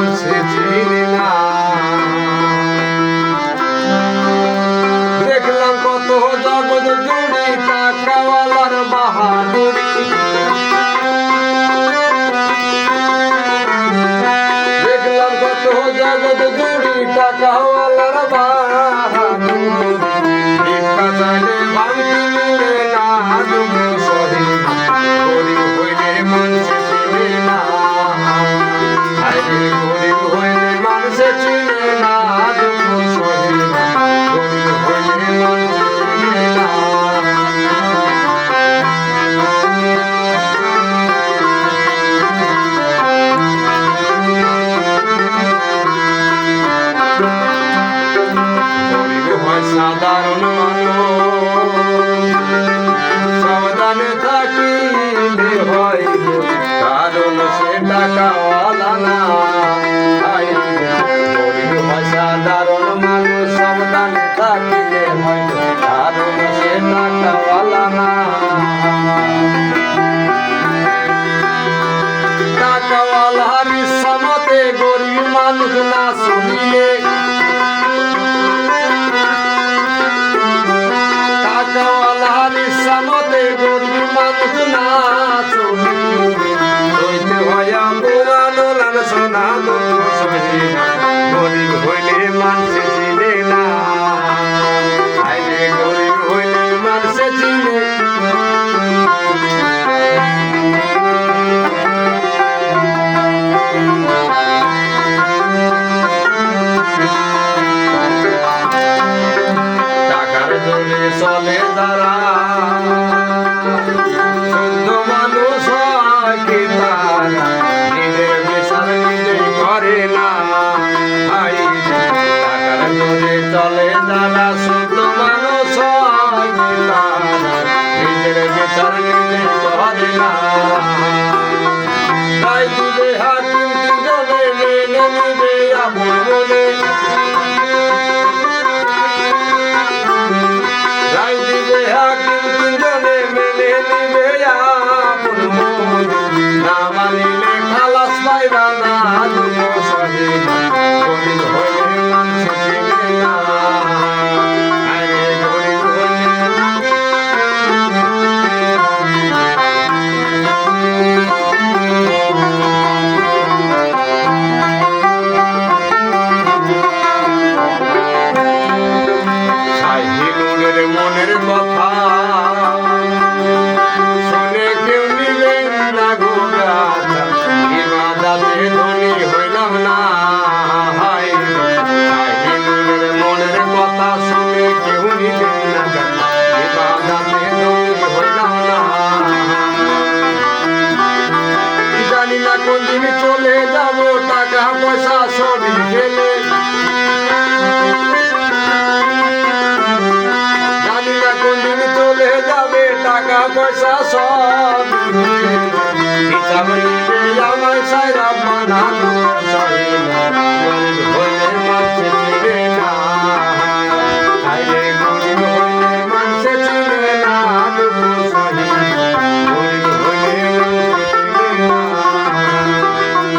মানুষে চিনি না। দেখলাম কত জগৎ জুড়ি টাকাওয়ালার বাহাদুরি, দেখলাম কত জগৎ জুড়ি টাকাওয়ালার বাহাদুরি। ভিক্ষা চাইলে ভাঙতি মুড়ে না দুঃখ সহে, গরিব হইলে মানুষে চিনে না। আরে গরিব হইলে মানুষে চিনে না, দুঃখ সহে না, গরিব হইলে মানুষে চিনে না। গরিব হয় সাধারণ মানুষ, সাবধানে থাকিলে হয়, কারণ সে টাকাওয়ালা না। গরিব হয় সাধারণ মানুষ, সাবধানে থাকিলে হয়, কারণ সে টাকাওয়ালা না। টাকাওয়ালার ইচ্ছা মতে গরিব মানুষ না চলিলে, টাকাওয়ালার ইচ্ছা মতে গরিব মানুষ না চলিলে, হইতে হয় অপমান লাঞ্ছনা দুঃখ সহে না, গরিব হইলে মানুষে চিনে না। আইরে গরিব হইলে মানুষে চিনে। টাকার জোরে চলে যারা, শুদ্ধ মানুষ হয় কি তারা, নিজের বিচার নিজে করে না। টাকার জোরে চলে যারা, শুদ্ধ মানুষ হয় কি তারা, নিজের বিচার নিজে করে না। তাই দিবে হাকিম দুজনে, মেনে নিবে আপন মনে, রায় দিবে হাকিম দুজনে, মেনে নিবে আপন মনে। না মানিলে খালাস পাইবা না, দুঃখ সহে না, গরিব হইলে মানুষে চিনে না। আরে গরিব হইলে শাহিনুরের মনের কথা শুনে কেউ নিবেন না গো গাথা, ইবাদতে ধনী হইলাম না। শাহিনুরের মনের কথা শুনে কেউ নিবেন না গাথা, ইবাদতে ধনী হইলাম না। জানি না কোন দিন চলে যাব, টাকা পয়সা সবই গেলে, জানি না কোন দিন চলে যাবে, টাকা পয়সা সব হিসাব নিবে আমায় সাইরা মানা দুঃখ সহে না, গরিব হইলে মানুষে চিনে না। আরে গরিব হইলে মানুষে চিনে না, দুঃখ সহে না, গরিব হইলে মানুষে চিনে না।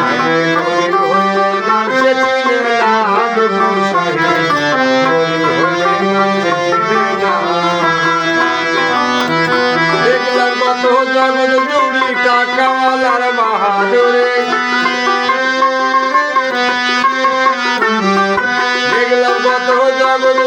আরে গরিব হইলে মানুষে চিনে না, দুঃখ সহে না, গরিব হইলে মানুষে চিনে না। দেখলাম কত জগৎ জুড়ি টাকাওয়ালার বাহাদুরি, দেখলাম কত জগৎ